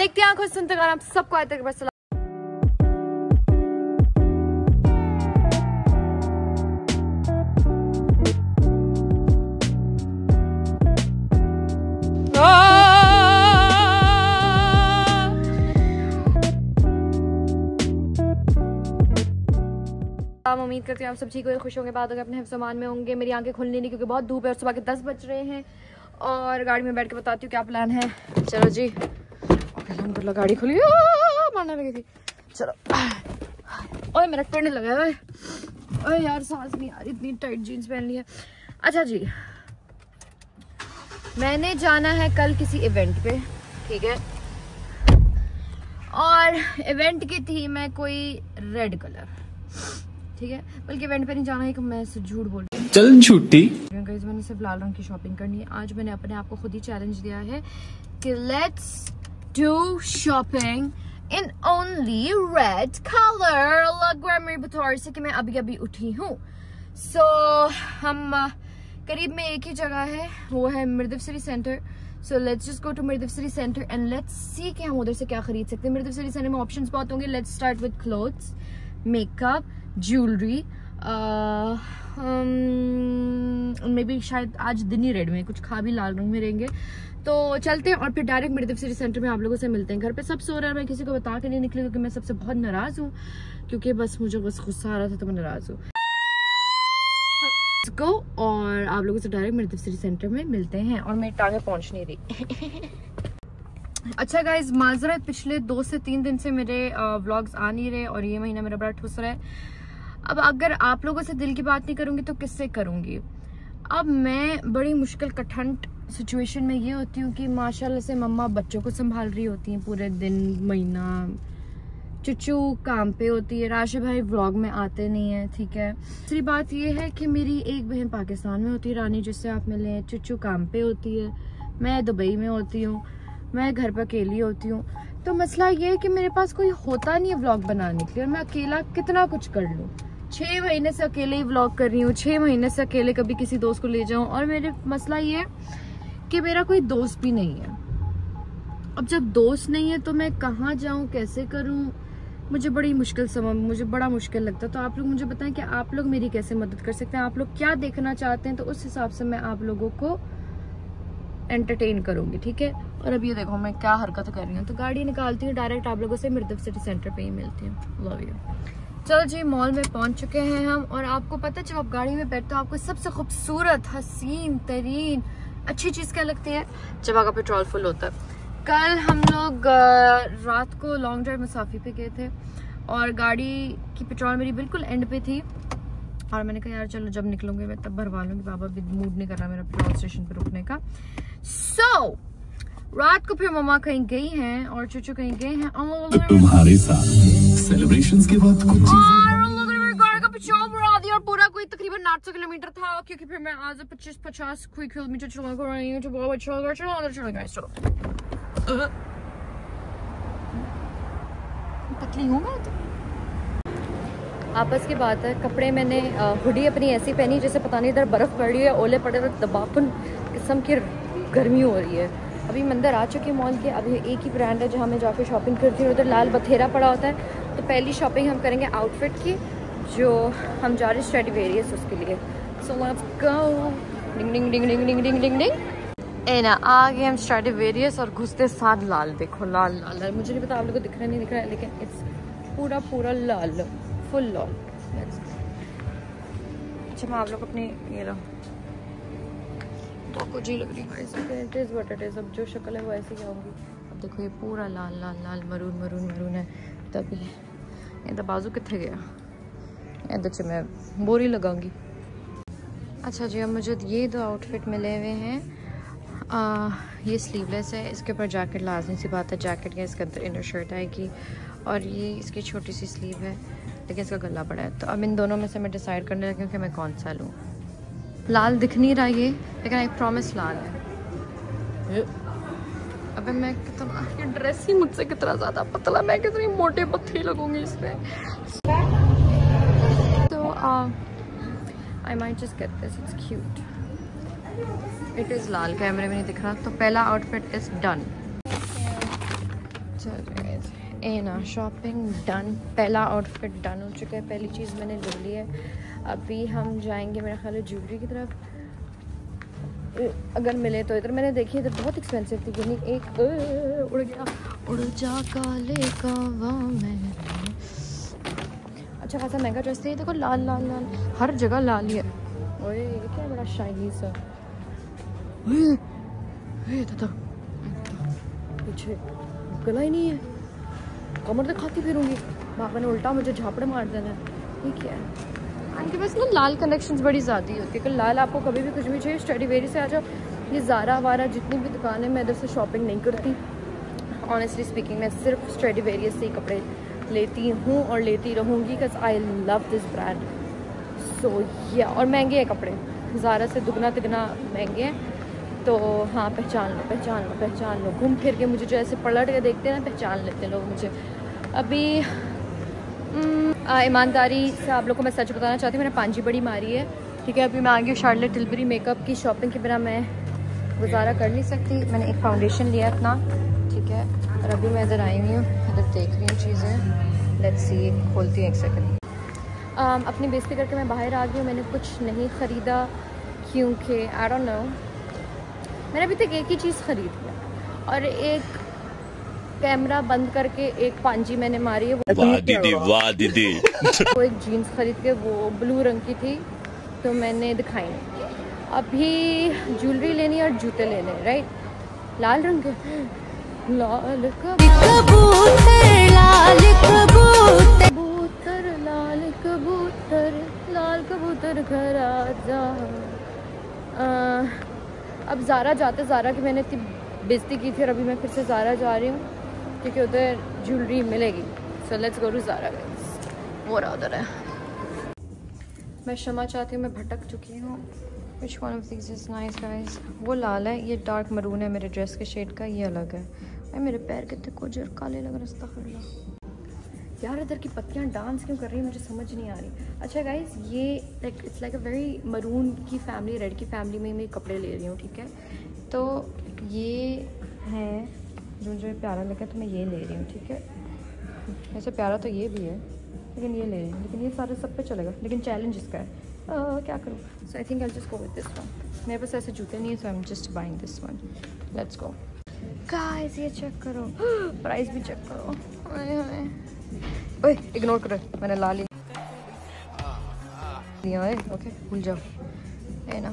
देखते हैं आंखों से सुनते गाना, सबको आए तक बस। उम्मीद करती हूँ आप सब ठीक होंगे, खुश होंगे, बात होंगे, अपने हिफ्ज़-ओ-मान में होंगे। मेरी आंखें खुलनी नहीं क्योंकि बहुत धूप है और सुबह के 10 बज रहे हैं और गाड़ी में बैठ के बताती हूँ क्या प्लान है। चलो जी, अल्हम्दुलिल्लाह गाड़ी खुली, मारने लगी थी। चलो, ओए मेरा टेंड लगा है, ओए यार सांस नहीं आ रही, इतनी टाइट जीन्स पहन ली है। अच्छा जी, मैंने जाना है कल किसी इवेंट पे, ठीक है, और इवेंट की थीम है कोई रेड कलर, ठीक है, बल्कि इवेंट पे नहीं जाना है कि मैं झूठ बोल रही हूँ, चल झूठी। मैंने सिर्फ लाल रंग की शॉपिंग करनी है। आज मैंने अपने आप को खुद ही चैलेंज दिया है कि let's do shopping in only red colour. लग रहा है मेरी बतौर से कि मैं अभी अभी उठी हूँ। सो हम करीब में एक ही जगह है, वो है मृदव city centre. So let's just go to मृदव city centre and let's see कि हम उधर से क्या खरीद सकते हैं। मृदव सिटी सेंटर में ऑप्शंस बहुत होंगे। Let's start with clothes, makeup, jewellery, maybe शायद आज दिन ही रेड में, कुछ खा भी लाल रंग में रहेंगे। तो चलते हैं और फिर डायरेक्ट मृदव सिटी सेंटर में आप लोगों से मिलते हैं। घर पे सब सो रहा है, मैं किसी को बता के नहीं निकली क्योंकि मैं सबसे बहुत नाराज हूँ, क्योंकि बस मुझे बस गुस्सा आ रहा था तो मैं नाराज हूँ। गो और आप लोगों से डायरेक्ट मृदव सिटी सेंटर में मिलते हैं। और मेरी टांगे पहुंच नहीं रही। अच्छा गाइज, माजरत, पिछले 2 से 3 दिन से मेरे व्लॉग्स आ नहीं रहे और ये महीना मेरा बड़ा ठुस रहा है। अब अगर आप लोगों से दिल की बात नहीं करूंगी तो किससे करूंगी। अब मैं बड़ी मुश्किल कठिन सिचुएशन में ये होती हूँ कि माशाल्लाह से मम्मा बच्चों को संभाल रही होती हैं पूरे दिन महीना, चुचू काम पे होती है, राशि भाई व्लॉग में आते नहीं है, ठीक है। दूसरी बात ये है कि मेरी एक बहन पाकिस्तान में होती है, रानी, जिससे आप मिले हैं, चुचू काम पे होती है, मैं दुबई में होती हूँ, मैं घर पर अकेली होती हूँ। तो मसला ये है कि मेरे पास कोई होता नहीं है व्लॉग बनाने के लिए और मैं अकेला कितना कुछ कर लूँ। 6 महीने से अकेले ही व्लॉग कर रही हूँ, 6 महीने से अकेले कभी किसी दोस्त को ले जाऊँ। और मेरे मसला ये है कि मेरा कोई दोस्त भी नहीं है। अब जब दोस्त नहीं है तो मैं कहाँ जाऊँ, कैसे करूँ, मुझे बड़ी मुश्किल मुझे बड़ा मुश्किल लगता है। तो आप लोग मुझे बताएं कि आप लोग मेरी कैसे मदद कर सकते हैं, आप लोग क्या देखना चाहते हैं, तो उस हिसाब से मैं आप लोगों को एंटरटेन करूंगी, ठीक है। और अब ये देखो मैं क्या हरकत कर रही हूँ। तो गाड़ी निकालती हूँ, डायरेक्ट आप लोगों से मृदव सिटी सेंटर पे ही मिलती हूँ। Love you. चलो जी, मॉल में पहुंच चुके हैं हम। और आपको पता है जब आप गाड़ी में बैठते हो आपको सबसे खूबसूरत, हसीन तरीन अच्छी चीज क्या लगती है? जब आपका पेट्रोल फुल होता है। कल हम लोग रात को लॉन्ग ड्राइव मुसाफी पे गए थे और गाड़ी की पेट्रोल मेरी बिल्कुल एंड पे थी और मैंने कहा यार चलो जब निकलूंगी मैं तब भरवा लूंगी, बाबा भी मूड नहीं कर रहा मेरा पेट्रोल स्टेशन पे रुकने का। सो रात को फिर मम्मा कहीं गई हैं और चूचू कहीं गए हैं तुम्हारे साथ सेलिब्रेशंस के बाद कुछ गाड़ी का पेट्रोल भरा दिया और पूरा कोई तकरीबन 800 किलोमीटर था, क्योंकि फिर मैं आज 25-50 किलोमीटर चला कर रही हूँ जो बहुत अच्छा लगा। चलो पतली हूँ मैं तो। आपस की बात है, कपड़े मैंने हुडी अपनी ऐसी पहनी जैसे पता नहीं इधर बर्फ पड़ रही है, ओले पड़े हुए, दबाकुन किस्म की गर्मी हो रही है। अभी मैं अंदर आ चुकी मॉल के। अभी एक ही ब्रांड है जहाँ मैं जाकर शॉपिंग करती हूँ, उधर लाल बथेरा पड़ा होता है। तो पहली शॉपिंग हम करेंगे आउटफिट की, जो हम जा रहे हैं स्ट्रेडिवेरियस उसके लिए। सो लेट्स गो। डिंग डिंग डिंग डिंग डिंग डिंग डिंग डिंग। ए ना आ गए हम स्ट्रेडिवेरियस और घुसते साथ लाल, देखो लाल लाल लाल। मुझे नहीं पता आप लोगों को दिख रहा नहीं दिख रहा है, लेकिन इट्स पूरा पूरा लाल, फुल लाल। अच्छा मैं आप लोग अपने ये रहा तो कुछ ही लग रही है, it is what it is. अब जो शक्ल है वो ऐसी क्या होगी। अब देखो ये पूरा लाल लाल लाल मरून मरून मरून है। तभी ये तो बाजू कितने गया, ये मैं बोरी लगाऊंगी। अच्छा जी, अब मुझे ये 2 आउटफिट मिले हुए हैं। ये स्लीवलेस है, इसके ऊपर जैकेट लाजमी सी बात है, जैकेट या इसके अंदर इनर शर्ट आएगी और ये इसकी छोटी सी स्लीव है लेकिन इसका गला बड़ा है। तो अब इन दोनों में से मैं डिसाइड करने लगी हूँ कि मैं कौन सा लूँ। लाल दिख नहीं रहा ये, लेकिन आई प्रॉमिस लाल है। अबे मैं कितना, ये ड्रेस ही मुझसे कितना ज़्यादा पतला, मैं कितनी मोटे पत्थरी लगूंगी इसमें। तो I might just get this, it's cute. It is लाल, कैमरे में नहीं दिख रहा। तो पहला आउटफिट इज़ डन। ए ना शॉपिंग डन, पहला आउटफिट डन हो चुका है, पहली चीज़ मैंने ले ली है। अभी हम जाएंगे मेरा ख्याल है ज्वेलरी की तरफ, अगर मिले तो। इधर मैंने देखी इधर बहुत एक्सपेंसिव थी, यानी एक उड़ गया, उड़ जा काले कावा में। अच्छा खासा महंगा ड्रेस थी, देखो लाल लाल लाल हर जगह लाल ही है। ओए ये क्या बड़ा शाइनी सा, दादा पीछे गला ही नहीं है, कमर तक खाती फिरूंगी, बाबा ने उल्टा मुझे झापड़ मार देना है। ये क्या है, इनके पास ना लाल कलेक्शंस बड़ी ज़्यादा ही होती है कि लाल आपको कभी भी कुछ भी चाहिए स्ट्रेडिवेरी से आ जाओ। ये ज़ारा वारा जितनी भी दुकान है मैं इधर से शॉपिंग नहीं करती, ऑनेस्टली स्पीकिंग। मैं सिर्फ स्ट्रेडिवेरी से ही कपड़े लेती हूँ और लेती रहूँगी, because I love this brand so या। और महंगे हैं कपड़े, ज़ारा से दुगना तिगना महंगे हैं। तो हाँ पहचान लो पहचान लो पहचान लो, घूम फिर के मुझे जो ऐसे पलट के देखते हैं ना, पहचान लेते लोग मुझे। अभी ईमानदारी से आप लोग को मैं सच बताना चाहती हूँ, मैंने पांजी बड़ी मारी है, ठीक है। अभी मैं आ गई शार्लेट टिल्बरी मेकअप की शॉपिंग के बिना मैं गुजारा कर नहीं सकती। मैंने एक फाउंडेशन लिया अपना, ठीक है, और अभी मैं इधर आई हुई हूँ, इधर देख रही हूँ चीज़ें। लेट्स सी, खोलती हूँ एक सेकंड। अपनी बेइज्जती करके मैं बाहर आ गई हूँ, मैंने कुछ नहीं ख़रीदा क्योंकि आई डोंट नो, मैंने अभी तक एक ही चीज़ ख़रीद लिया और एक कैमरा बंद करके एक पांजी मैंने मारी है। वाह दीदी वाह दीदी। वो एक जीन्स खरीद के वो ब्लू रंग की थी तो मैंने दिखाई नहीं। अभी ज्वेलरी लेनी और जूते लेने, राइट, लाल रंग के, लाल कबूतर लाल कबूतर लाल कबूतर लाल कबूतर घर आजा। अब ज़ारा जाते, ज़ारा की मैंने इतनी बेइज्जती की थी और अभी मैं फिर से ज़ारा जा रही हूँ क्योंकि उधर ज्वेलरी मिलेगी। So let's go to Zara guys, वो रहा उधर है। मैं क्षमा चाहती हूँ, मैं भटक चुकी हूँ। Which one of these is nice guys? वो लाल है, ये डार्क मरून है मेरे ड्रेस के शेड का, ये अलग है। अरे मेरे पैर कितने कुजर काले लग रहे, अस्तगफिरुल्लाह यार। इधर की पत्तियाँ डांस क्यों कर रही है मुझे समझ नहीं आ रही। अच्छा गाइस, ये like it's like a very maroon की फैमिली, रेड की फैमिली में मैं कपड़े ले रही हूँ, ठीक है। तो ये है जो मुझे प्यारा लगा तो मैं ये ले रही हूँ, ठीक है। ऐसे प्यारा तो ये भी है लेकिन ये ले रही हूँ, लेकिन ये सारे सब पे चलेगा, लेकिन चैलेंज इसका है, क्या करूँ। So I think I just go with this one. मेरे पास ऐसे जूते नहीं है, so I am just buying this one. Let's go guys, ये चेक करो, प्राइस भी चेक करो। ओए इग्नोर करो, मैंने ला लिया। ओके भूल जाओ, है ना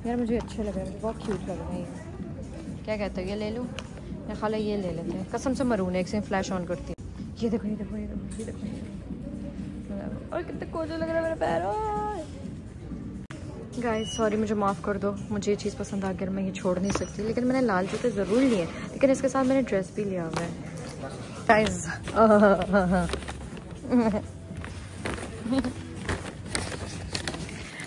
यार, मुझे अच्छे लग रहे हैं, मुझे बहुत क्यूट लग रहे हैं ये। क्या कहते हो, ये ले लूँ या खाला ये ले लेते हैं। कसम से मरून है, एक से फ्लैश ऑन करती है। ये देखो ये देखो ये देखो ये देखो, और कितने कोजो लग रहा है मेरा पैर। गाइस सॉरी, मुझे माफ़ कर दो, मुझे ये चीज़ पसंद आ गई, मैं ये छोड़ नहीं सकती। लेकिन मैंने लाल जूते ज़रूर लिए, लेकिन इसके साथ मैंने ड्रेस भी लिया हुआ है गाइस।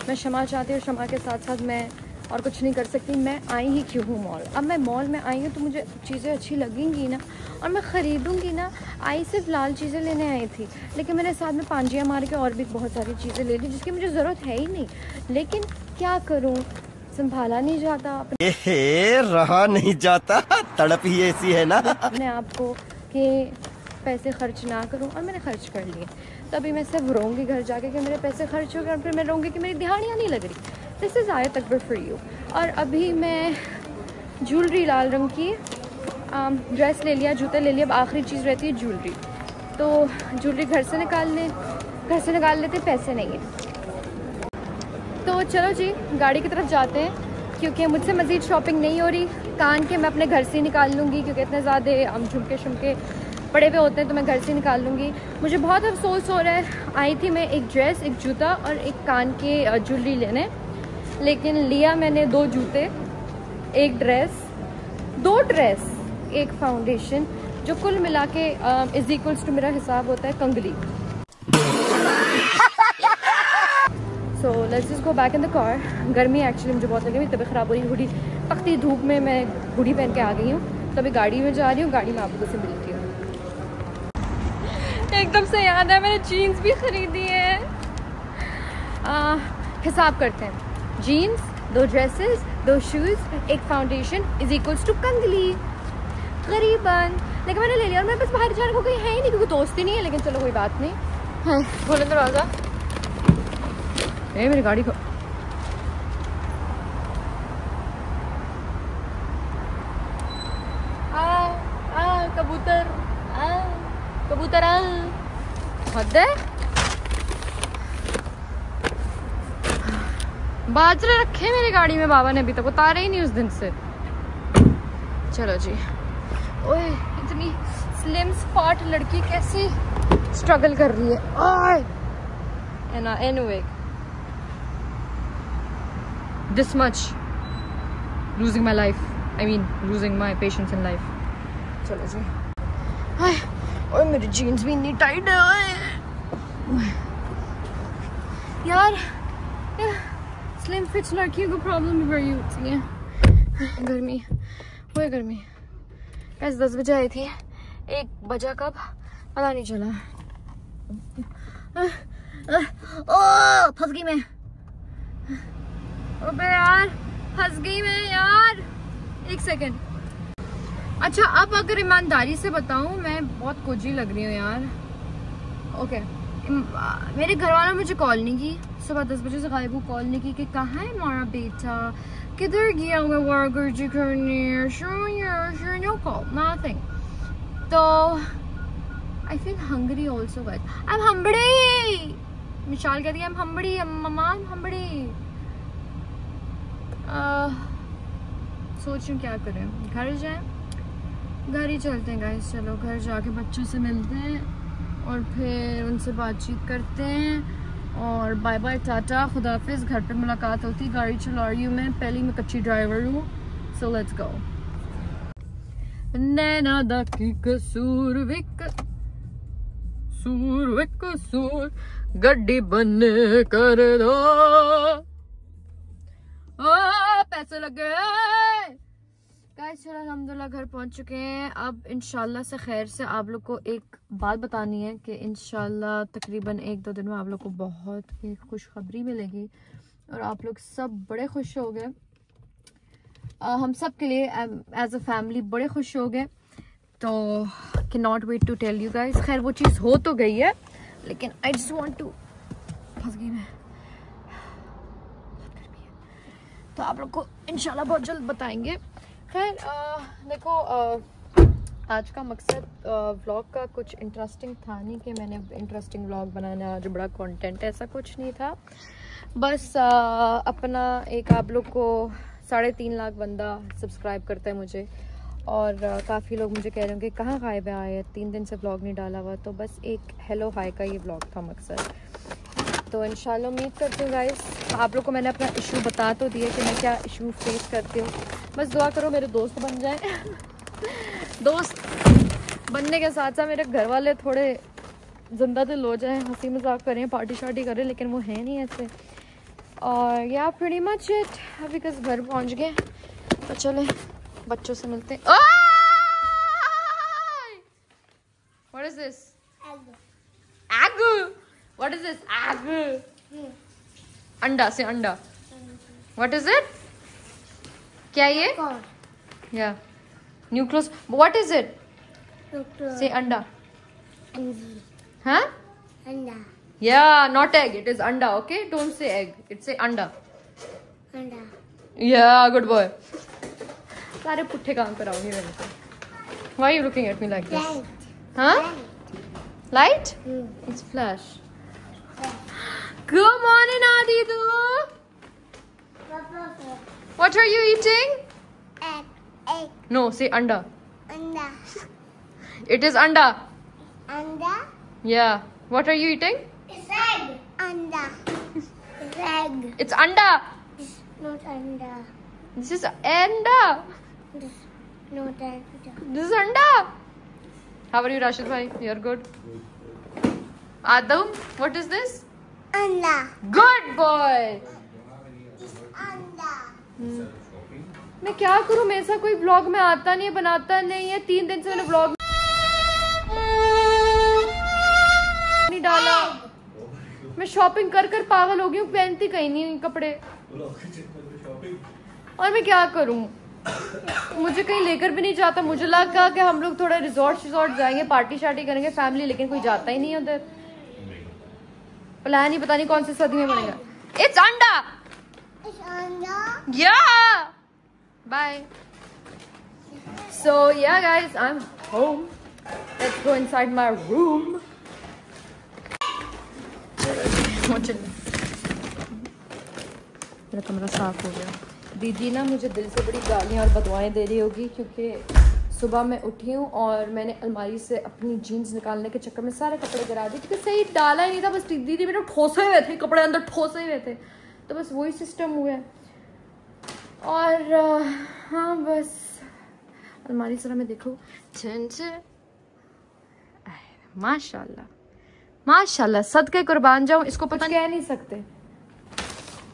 मैं क्षमा चाहती हूँ, क्षमा के साथ साथ मैं और कुछ नहीं कर सकती। मैं आई ही क्यों हूँ मॉल, अब मैं मॉल में आई हूँ तो मुझे चीज़ें अच्छी लगेंगी ना और मैं ख़रीदूँगी ना। आई सिर्फ लाल चीज़ें लेने आई थी, लेकिन मैंने साथ में पांजियाँ मार के और भी बहुत सारी चीज़ें ले ली जिसकी मुझे ज़रूरत है ही नहीं। लेकिन क्या करूँ, संभाला नहीं जाता रहा नहीं जाता, तड़प ही ऐसी है ना अपने आप को कि पैसे खर्च ना करूं, और मैंने खर्च कर लिए। तो अभी मैं सिर्फ रोऊंगी घर जाके कि मेरे पैसे खर्च हो गए, और फिर मैं रोऊंगी कि मेरी दिहाड़ियाँ नहीं लग रही। दिस इज़ आयत अकबर फॉर यू। और अभी मैं ज्वेलरी लाल रंग की, ड्रेस ले लिया, जूते ले लिया, अब आखिरी चीज़ रहती है ज्वेलरी। तो ज्वेलरी घर से निकाल लेते, पैसे नहीं है। तो चलो जी गाड़ी की तरफ जाते हैं क्योंकि मुझसे मज़ीद शॉपिंग नहीं हो रही। कान के मैं अपने घर से निकाल लूँगी क्योंकि इतने ज़्यादा झुमके शुमके पड़े हुए होते हैं, तो मैं घर से निकाल लूँगी। मुझे बहुत अफसोस हो रहा है, आई थी मैं एक ड्रेस, एक जूता और एक कान के ज्वेलरी लेने, लेकिन लिया मैंने 2 जूते, एक ड्रेस, 2 ड्रेस, एक फाउंडेशन, जो कुल मिला के इज इक्वल्स टू मेरा हिसाब होता है कंगली। So let's just go back in the car. गर्मी एक्चुअली मुझे बहुत लगी, मेरी तबीयत ख़राब हो रही, हुडी तख्ती धूप में मैं हुडी पहन के आ गई हूँ। तो अभी गाड़ी में जा रही हूँ, गाड़ी में आप लोगों से मिलती हूँ। एकदम से याद है मैंने जीन्स भी खरीदी है। हिसाब करते हैं, जीन्स, 2 ड्रेसेस, 2 शूज़, एक फाउंडेशन इज इक्वल्स टू कंगली। तकरीबन, लेकिन मैंने ले लिया और मेरे पास बाहर जाने को कहीं है ही नहीं क्योंकि दोस्त ही नहीं है, लेकिन चलो कोई बात नहीं। हाँ, खोलो दरवाजा। मेरी गाड़ी को कबूतर कबूतर हद है। बाजरे रखे मेरी गाड़ी में, बाबा ने अभी तक उतारे ही नहीं उस दिन से। चलो जी। ओए इतनी स्लिम स्पॉट लड़की कैसी स्ट्रगल कर रही है। Anyway this much losing my life, I mean losing my patience in life. चलो जी। और मेरी जीन्स भी इतनी टाइट है यार। स्लिम फिट्स लड़कियों को प्रॉब्लम भी बड़ी होती है। गर्मी वो गर्मी। कैसे 10 बजे आई थी, 1 बजा कब पता नहीं चला। फंस गई मैं। अबे यार फंस गई मैं यार। 1 सेकेंड। अच्छा अब अगर ईमानदारी से बताऊं, मैं बहुत कोजी लग रही हूँ यार। ओके मेरे घर वालों ने मुझे कॉल नहीं की, सुबह 10 बजे से गायब हूँ, कॉल नहीं की कि कहाँ है हमारा बेटा, किधर गया हुआ वर्कर जी करने, नो कॉल नथिंग। तो I feel hungry also guys. I am हम्बड़ी। मिशाल कहती है आई एम हम्बड़ी, मम्मा आई एम हम्बड़ी। सोच रही हूँ क्या करें, घर जाएं, घर ही चलते हैं गाइस। चलो घर जाके बच्चों से मिलते हैं और फिर उनसे बातचीत करते हैं और बाय बाय टाटा खुदा हाफिज़। घर पे मुलाकात होती, गाड़ी चला रही हूँ मैं, पहली मैं कच्ची ड्राइवर हूँ। सो लेट्स गो। नैना दा की कसूर विक सूर विक सूर गड्डी बने कर दो। पैसे लग गए गाइस। चलो अल्हम्दुलिल्लाह घर पहुंच चुके हैं। अब इंशाल्लाह से खैर से आप लोग को एक बात बतानी है कि इंशाल्लाह तकरीबन 1-2 दिन में आप लोग को बहुत ही खुशखबरी मिलेगी और आप लोग सब बड़े खुश हो गए। हम सब के लिए एज अ फैमिली बड़े खुश हो गए। तो can not wait to tell you guys. खैर वो चीज़ हो तो गई है, लेकिन आई जस्ट वांट टू, फंस गई मैं, बहुत गर्मी है। तो आप लोग को इंशाल्लाह बहुत जल्द बताएंगे। खैर देखो आज का मकसद व्लॉग का कुछ इंटरेस्टिंग था नहीं कि मैंने इंटरेस्टिंग व्लॉग बनाना, जो बड़ा कंटेंट है, ऐसा कुछ नहीं था। बस अपना एक, आप लोग को 3.5 लाख बंदा सब्सक्राइब करता है मुझे और काफ़ी लोग मुझे कह रहे होंगे कहाँ गायब आए, 3 दिन से व्लॉग नहीं डाला हुआ। तो बस एक हेलो हाय का ये व्लॉग था मकसद। तो इंशाल्लाह उम्मीद करती हूँ गाइस आप लोग को मैंने अपना इशू बता तो दिया कि मैं क्या इशू फेस करती हूँ। बस दुआ करो मेरे दोस्त बन जाए। दोस्त बनने के साथ साथ मेरे घर वाले थोड़े जिंदा दिल हो जाए, हंसी मजाक करें, पार्टी शार्टी करें, लेकिन वो है नहीं ऐसे। और या प्रीटी मच इट। अभी कस घर पहुँच गए तो चले बच्चों से मिलते हैं। What is this? Egg. What is this? Egg. अंडा से अंडा। What is it? क्या ये? Yeah. New clothes. What is it? Say anda. Huh? Anda. Yeah, not egg. It is anda. Okay? Don't say egg. It's say anda. Anda. Yeah, good boy. सारे पुट्ठे काम कराओगे मेरे को. Why are you looking at me like this? Light. Huh? Light? It's flash. Good morning, Adidu. What are you eating? Egg. Egg. No, say anda. Anda. It is anda. Anda. Yeah. What are you eating? It's egg. Anda. It's egg. It's anda. It's not anda. This is anda. It's not anda. This is anda. How are you, Rashid bhai? You're good. Adam, what is this? Anda. Good boy. It's anda. मैं क्या करूं, मेरे साथ कोई vlog में आता नहीं है, बनाता नहीं है। 3 दिन से मैंने व्लॉग नहीं डाला। मैं शॉपिंग कर कर पागल हो गई हूँ, पहनती कहीं नहीं कपड़े। और मैं क्या करूं? मुझे कहीं लेकर भी नहीं जाता। मुझे लगा कि हम लोग थोड़ा रिजॉर्ट जाएंगे, पार्टी शार्टी करेंगे फैमिली, लेकिन कोई जाता ही नहीं उधर। प्लान ही पता नहीं कौन सी सदी में बनेगा। इट्स अंडा। Yeah. Bye. So yeah, guys, I'm home. Let's go inside my room. मेरा कमरा साफ हो गया। दीदी ना मुझे दिल से बड़ी गालियाँ और बदवाएं दे रही होगी, क्योंकि सुबह मैं उठी हूँ और मैंने अलमारी से अपनी जीन्स निकालने के चक्कर में सारे कपड़े गिरा दिए, क्योंकि सही डाला ही नहीं था। बस दीदी मेरे ठोसे हुए थे, कपड़े अंदर ठोसे हुए थे, तो बस वही सिस्टम हुआ है। और हाँ बस अलमारी जरा मैं देखो, माशाल्लाह माशाल्लाह, सदके कुर्बान जाऊँ, इसको कुछ कह नहीं सकते।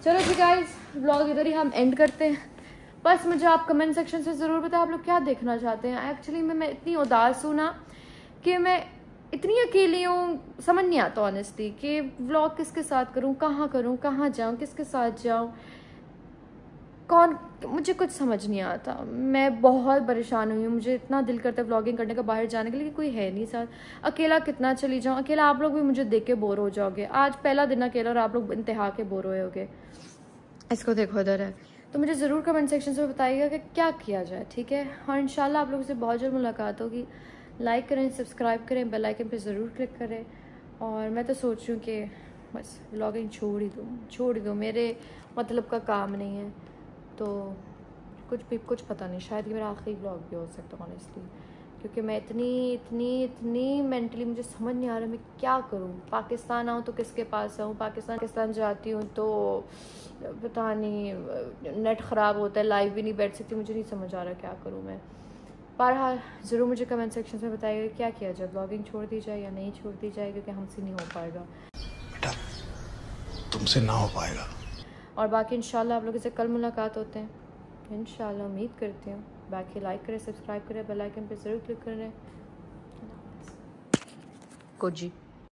चलो जी गाइस, व्लॉग इधर ही हम एंड करते हैं। बस मुझे आप कमेंट सेक्शन से ज़रूर बताएं आप लोग क्या देखना चाहते हैं। एक्चुअली मैं इतनी उदास हूँ ना कि मैं इतनी अकेली हूँ, समझ नहीं आता ऑनेस्टली कि व्लॉग किसके साथ करूँ, कहाँ जाऊँ, किसके साथ जाऊँ, मुझे कुछ समझ नहीं आता। मैं बहुत परेशान हुई हूँ। मुझे इतना दिल करता है व्लॉगिंग करने का, बाहर जाने के लिए, कोई है नहीं साथ। अकेला कितना चली जाऊँ, अकेला आप लोग भी मुझे देख के बोर हो जाओगे। आज पहला दिन अकेला और आप लोग इंतहा के बोर हुए होगे। इसको देखो इधर है। तो मुझे ज़रूर कमेंट सेक्शन से बताइएगा कि क्या किया जाए, ठीक है। और इंशाल्लाह आप लोगों से बहुत जल्द मुलाकात होगी। लाइक करें, सब्सक्राइब करें, बेल आइकन पे ज़रूर क्लिक करें। और मैं तो सोच रही हूँ कि बस व्लॉगिंग छोड़ ही दूँ, मेरे मतलब का काम नहीं है। तो कुछ पता नहीं, शायद ये मेरा आखिरी व्लॉग भी हो सकता है ऑनेस्टली, क्योंकि मैं इतनी मेंटली मुझे समझ नहीं आ रहा मैं क्या करूँ। पाकिस्तान आऊँ तो किसके पास आऊँ, पाकिस्तान जाती हूँ तो पता नहीं नेट ख़राब होता है, लाइव भी नहीं बैठ सकती। मुझे नहीं समझ आ रहा क्या करूँ मैं। बहरहाल ज़रूर मुझे कमेंट सेक्शन में बताइएगा क्या किया जाए, ब्लॉगिंग छोड़ दी जाए या नहीं छोड़ दी जाए, क्योंकि हमसे नहीं हो पाएगा बेटा, तुमसे ना हो पाएगा। और बाकी इंशाल्लाह आप लोगों से कल मुलाकात होते हैं इंशाल्लाह, उम्मीद करती हूँ। बाकी लाइक करें, सब्सक्राइब करें, बेल आइकन पे ज़रूर क्लिक करें। कोजी।